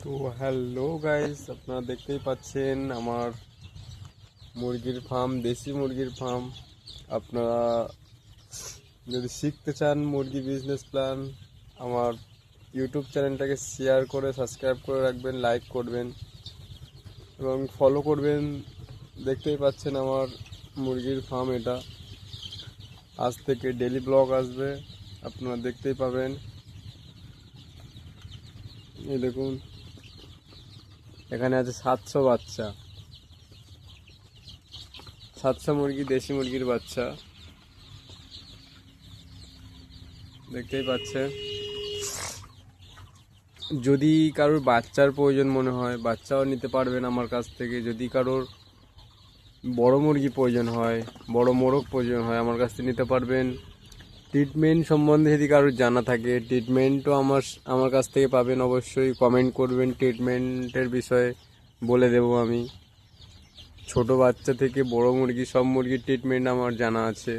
তো hello guys, আপনারা দেখতেই পাচ্ছেন আমার মুরগির ফার্ম, দেশি মুরগির ফার্ম। আপনারা যদি শিখতে চান মুরগি বিজনেস প্ল্যান, আমার ইউটিউব চ্যানেলটাকে শেয়ার করে সাবস্ক্রাইব করে রাখবেন, লাইক করবেন এবং ফলো করবেন। দেখতেই পাচ্ছেন আমার মুরগির ফার্ম এটা। আজ থেকে ডেলি ব্লগ আসবে, আপনারা দেখতেই পাবেন। এই দেখুন, এখানে আছে 700 বাচ্চা, 700 মুরগি, দেশি মুরগির বাচ্চা দেখতেই পাচ্ছেন। যদি কারোর বাচ্চার প্রয়োজন মনে হয়, বাচ্চাও নিতে পারবেন আমার কাছ থেকে। যদি কারোর বড় মুরগি প্রয়োজন হয়, বড় মোরগ প্রয়োজন হয়, আমার কাছ থেকে নিতে পারবেন। ট্রিটমেন্ট সম্বন্ধে যদি কারোর জানা থাকে, ট্রিটমেন্টও আমার কাছ থেকে পাবেন। অবশ্যই কমেন্ট করবেন, ট্রিটমেন্টের বিষয়ে বলে দেব আমি। ছোট বাচ্চা থেকে বড় মুরগি, সব মুরগির ট্রিটমেন্ট আমার জানা আছে।